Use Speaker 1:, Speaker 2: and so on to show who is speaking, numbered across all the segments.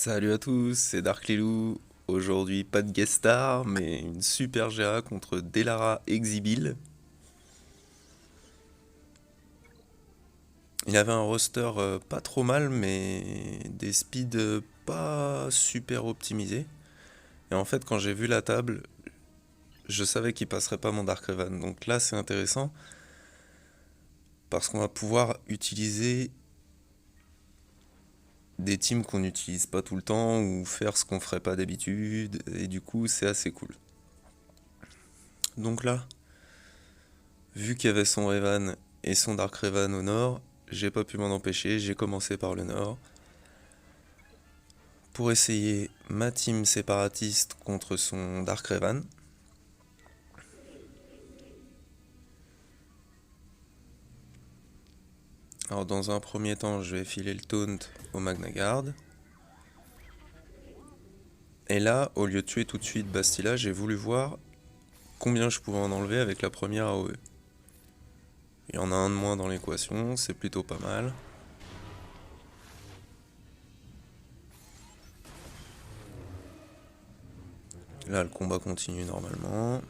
Speaker 1: Salut à tous, c'est Dark Lilou. Aujourd'hui, pas de guest star, mais une super GA contre Delara Exhibil. Il avait un roster pas trop mal, mais des speeds pas super optimisés. Et en fait, quand j'ai vu la table, je savais qu'il passerait pas mon Dark Revan. Donc là, c'est intéressant parce qu'on va pouvoir utiliser des teams qu'on n'utilise pas tout le temps ou faire ce qu'on ferait pas d'habitude. Et du coup, c'est assez cool. Donc là, vu qu'il y avait son Revan et son Dark Revan au nord, j'ai pas pu m'en empêcher, j'ai commencé par le nord pour essayer ma team séparatiste contre son Dark Revan. Alors dans un premier temps, je vais filer le taunt au Magna Guard. Et là, au lieu de tuer tout de suite Bastila, j'ai voulu voir combien je pouvais en enlever avec la première AOE. Il y en a un de moins dans l'équation, c'est plutôt pas mal. Là, le combat continue normalement.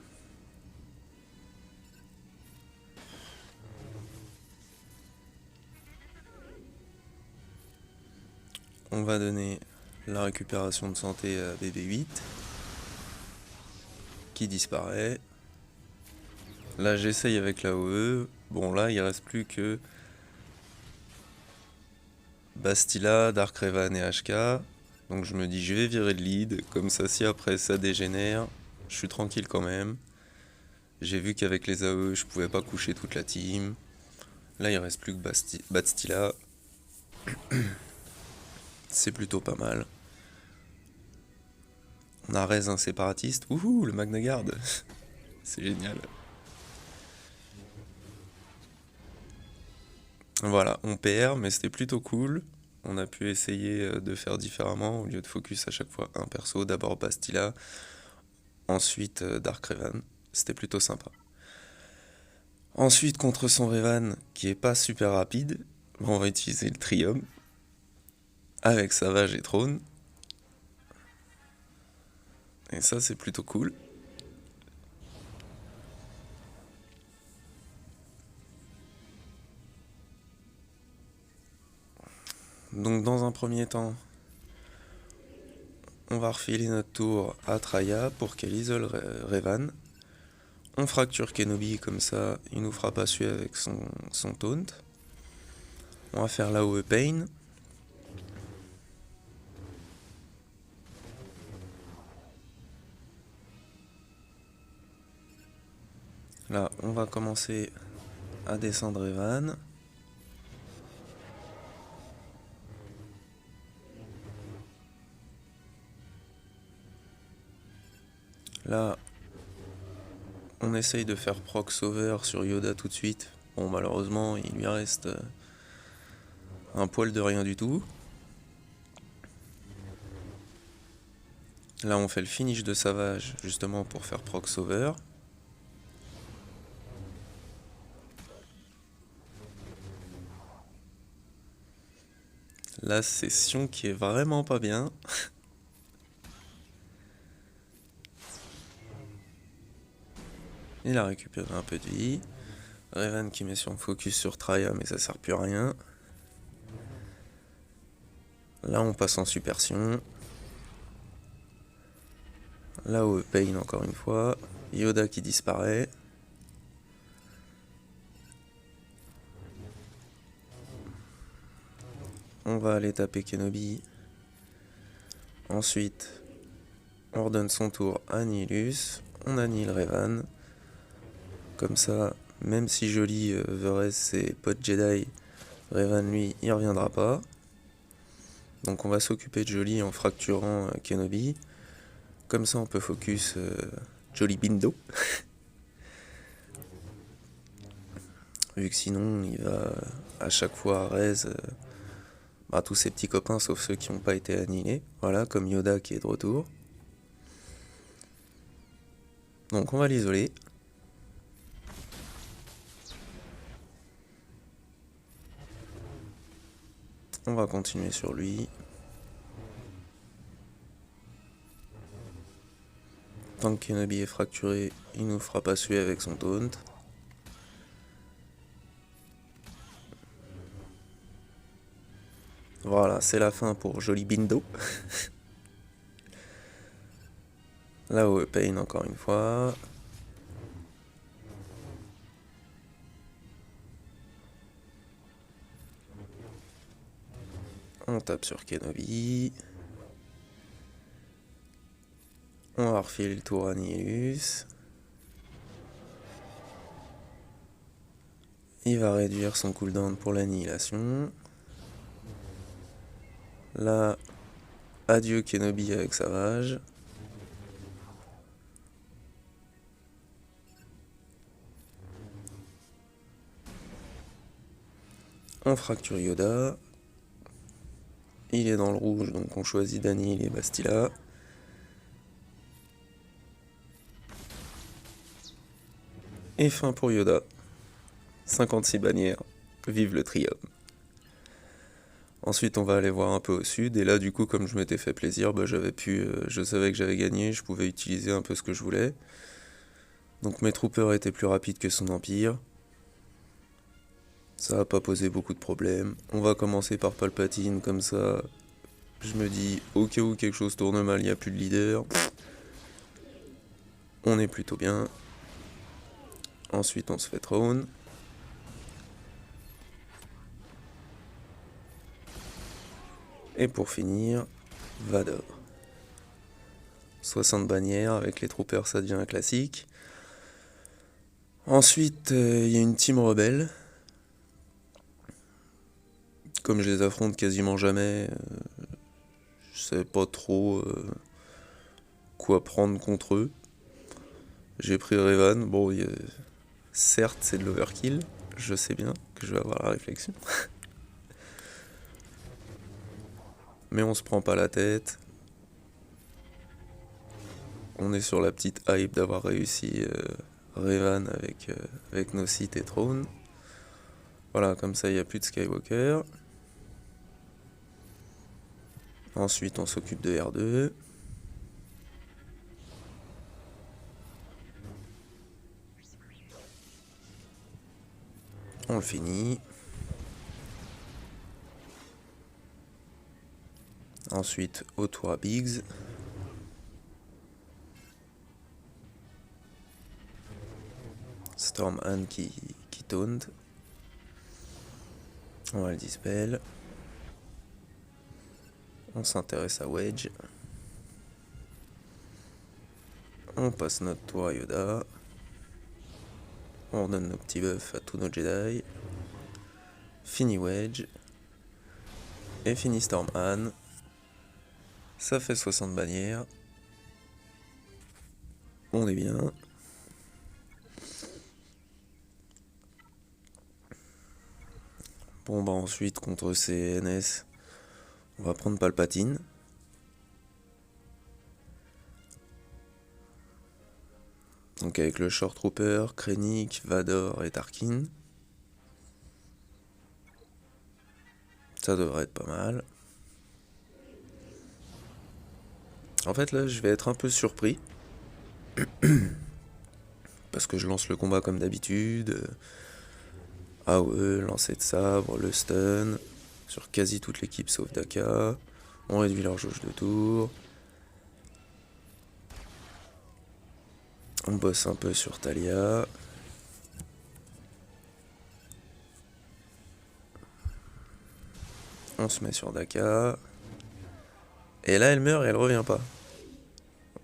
Speaker 1: On va donner la récupération de santé à BB8 qui disparaît. Là, j'essaye avec la OE. Bon, là, il reste plus que Bastila, Dark Revan et HK. Donc je me dis, je vais virer le lead. Comme ça, si après ça dégénère, je suis tranquille quand même. J'ai vu qu'avec les AE, je pouvais pas coucher toute la team. Là, il reste plus que Bastila. C'est plutôt pas mal. On a raise un séparatiste. Ouhou, le Magna Guard. C'est génial. Voilà, on perd, mais c'était plutôt cool. On a pu essayer de faire différemment au lieu de focus à chaque fois un perso. D'abord Bastila, ensuite Dark Revan. C'était plutôt sympa. Ensuite, contre son Revan, qui est pas super rapide, on va utiliser le Trium avec Savage et Trône. Et ça, c'est plutôt cool. Donc, dans un premier temps, on va refiler notre tour à Traya pour qu'elle isole Revan. On fracture Kenobi, comme ça, il nous fera pas suer avec son taunt. On va faire la OE Pain. Là, on va commencer à descendre Revan. Là, on essaye de faire proc over sur Yoda tout de suite. Bon, malheureusement, il lui reste un poil de rien du tout. Là, on fait le finish de Savage, justement pour faire proc over. La session qui est vraiment pas bien. Il a récupéré un peu de vie. Revan qui met son focus sur Traya, mais ça sert plus à rien. Là, on passe en supersion. Là, au Pain encore une fois. Yoda qui disparaît. On va aller taper Kenobi. Ensuite, on redonne son tour à Nihilus. On annihile Revan. Comme ça, même si Jolie verrait ses potes Jedi, Revan lui, il reviendra pas. Donc on va s'occuper de Jolie en fracturant Kenobi. Comme ça on peut focus Jolie Bindo. Vu que sinon il va à chaque fois raise tous ses petits copains sauf ceux qui n'ont pas été annihilés. Voilà, comme Yoda qui est de retour. Donc on va l'isoler. On va continuer sur lui. Tant que Kenobi est fracturé, il nous fera pas suer avec son taunt. Voilà, c'est la fin pour Joli Bindo. Là-haut, Pain encore une fois. On tape sur Kenobi. On va refiler le tour à Nihilus. Il va réduire son cooldown pour l'annihilation. Là, adieu Kenobi avec sa rage. On fracture Yoda. Il est dans le rouge, donc on choisit d'annihiler Bastila. Et fin pour Yoda. 56 bannières. Vive le Trium. Ensuite, on va aller voir un peu au sud. Et là, du coup, comme je m'étais fait plaisir, bah, je savais que j'avais gagné. Je pouvais utiliser un peu ce que je voulais. Donc mes troopers étaient plus rapides que son empire. Ça n'a pas posé beaucoup de problèmes. On va commencer par Palpatine, comme ça, je me dis, au cas où quelque chose tourne mal, il n'y a plus de leader. On est plutôt bien. Ensuite, on se fait Throne. Et pour finir, Vador. 60 bannières, avec les troopers, ça devient un classique. Ensuite, il y a une team rebelle. Comme je les affronte quasiment jamais, je sais pas trop quoi prendre contre eux. J'ai pris Revan. Bon, certes, c'est de l'overkill. Je sais bien que je vais avoir la réflexion. Mais on se prend pas la tête. On est sur la petite hype d'avoir réussi Revan avec nos Sith et Throne. Voilà, comme ça il n'y a plus de Skywalker. Ensuite on s'occupe de R2. On le finit. Ensuite au tour à Biggs. Storm Han qui taunt. On va le dispel. On s'intéresse à Wedge. On passe notre tour à Yoda. On donne nos petits buffs à tous nos Jedi. Fini Wedge. Et fini Storm Han. Ça fait 60 bannières. On est bien. Bon bah ensuite contre ces NS, on va prendre Palpatine. Donc avec le Short Trooper, Krennic, Vador et Tarkin. Ça devrait être pas mal. En fait là je vais être un peu surpris. Parce que je lance le combat comme d'habitude. AOE, lancer de sabre, le stun. Sur quasi toute l'équipe sauf Daka. On réduit leur jauge de tour. On bosse un peu sur Talia. On se met sur Daka. Et là elle meurt et elle revient pas.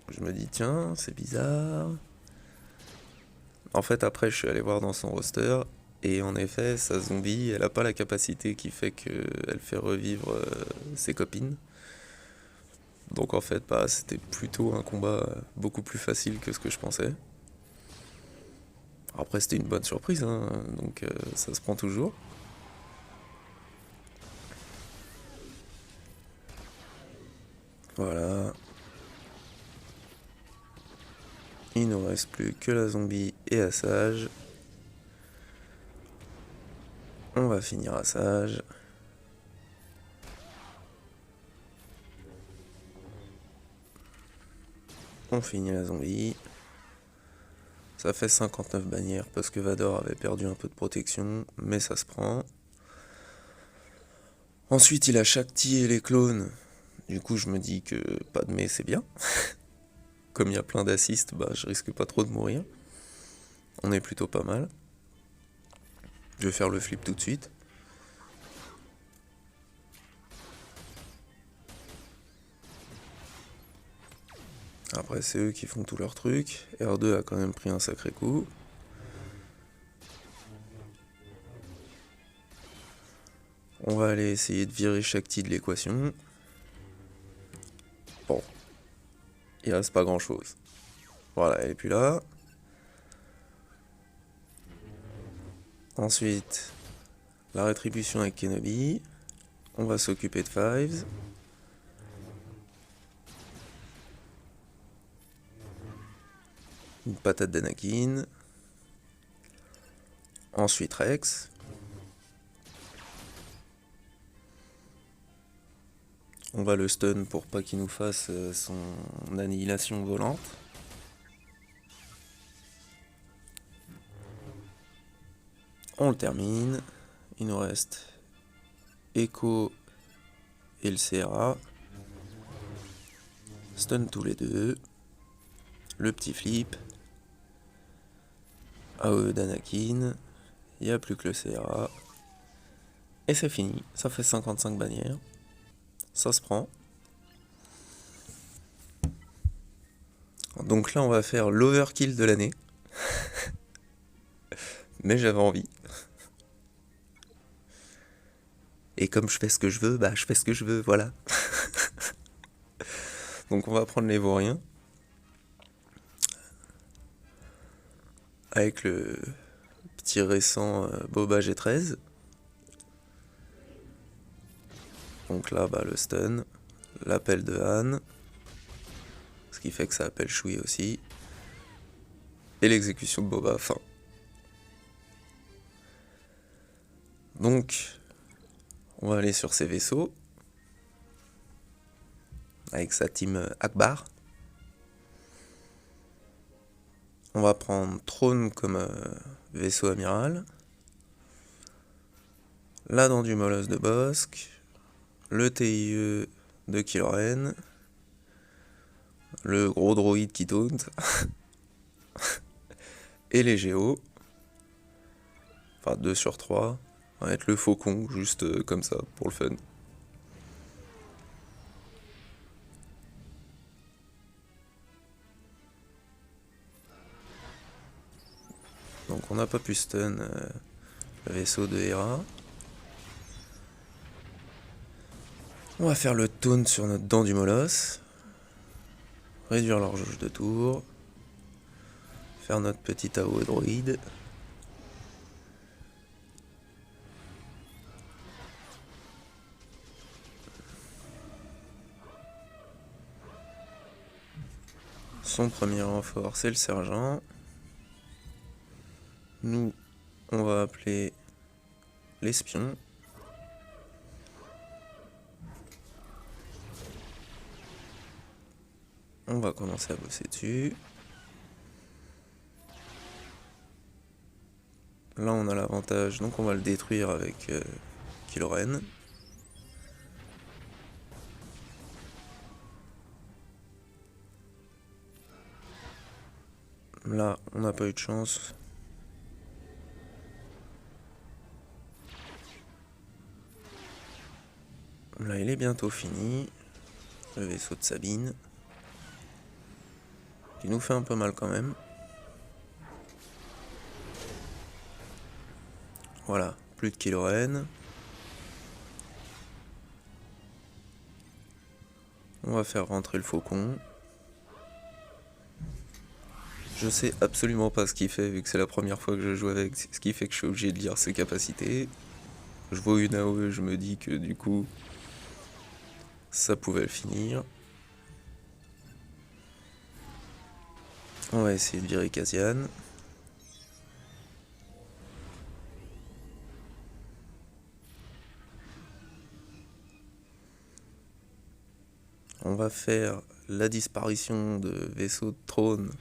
Speaker 1: Je me dis tiens, c'est bizarre. En fait après je suis allé voir dans son roster. Et en effet, sa zombie, elle a pas la capacité qui fait qu'elle fait revivre ses copines. Donc en fait, bah, c'était plutôt un combat beaucoup plus facile que ce que je pensais. Après, c'était une bonne surprise, hein, donc ça se prend toujours. Voilà. Il ne nous reste plus que la zombie et Asajj. On va finir Asajj. On finit la zombie. Ça fait 59 bannières parce que Vador avait perdu un peu de protection, mais ça se prend. Ensuite, il a Shakti et les clones. Du coup, je me dis que Padmé, c'est bien. Comme il y a plein d'assists, bah, je risque pas trop de mourir. On est plutôt pas mal. Je vais faire le flip tout de suite. Après, c'est eux qui font tout leur truc. R2 a quand même pris un sacré coup. On va aller essayer de virer Shakti de l'équation. Bon. Il reste pas grand chose. Voilà, elle est plus là. Ensuite, la rétribution avec Kenobi. On va s'occuper de Fives. Une patate d'Anakin. Ensuite Rex. On va le stun pour pas qu'il nous fasse son annihilation volante. On le termine. Il nous reste Echo et le CRA. Stun tous les deux. Le petit flip. AOE d'Anakin. Il n'y a plus que le CRA. Et c'est fini. Ça fait 55 bannières. Ça se prend. Donc là, on va faire l'overkill de l'année. Mais j'avais envie. Et comme je fais ce que je veux, bah je fais ce que je veux, voilà. Donc on va prendre les vauriens. Avec le petit récent Boba G13. Donc là, bah, le stun. L'appel de Han. Ce qui fait que ça appelle Shui aussi. Et l'exécution de Boba, fin. Donc, on va aller sur ces vaisseaux. Avec sa team Akbar. On va prendre Throne comme vaisseau amiral. La dent du molosse de Bossk. Le TIE de Kylo Ren. Le gros droïde qui taunt. Et les Géos. Enfin 2 sur 3. On va mettre le faucon, juste comme ça, pour le fun. Donc on n'a pas pu stun le vaisseau de Hera. On va faire le taunt sur notre dent du molosse. Réduire leur jauge de tour. Faire notre petit AOE droïde. Son premier renfort, c'est le sergent. Nous, on va appeler l'espion. On va commencer à bosser dessus. Là, on a l'avantage, donc on va le détruire avec Kylo Ren. Là, on n'a pas eu de chance. Là, il est bientôt fini. Le vaisseau de Sabine. Qui nous fait un peu mal quand même. Voilà, plus de Kylo Ren. On va faire rentrer le faucon. Je sais absolument pas ce qu'il fait vu que c'est la première fois que je joue avec, ce qui fait que je suis obligé de lire ses capacités. Je vois une AOE, je me dis que du coup, ça pouvait le finir. On va essayer de virer Cassian. On va faire la disparition de vaisseaux de trône.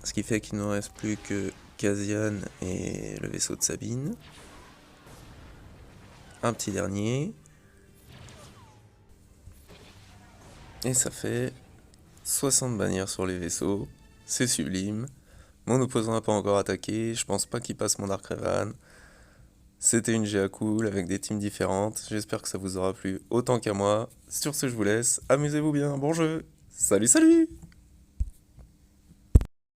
Speaker 1: Ce qui fait qu'il ne reste plus que Kazian et le vaisseau de Sabine. Un petit dernier. Et ça fait 60 bannières sur les vaisseaux. C'est sublime. Mon opposant n'a pas encore attaqué. Je pense pas qu'il passe mon Dark Revan. C'était une GA cool avec des teams différentes. J'espère que ça vous aura plu autant qu'à moi. Sur ce, je vous laisse. Amusez-vous bien. Bon jeu. Salut, salut!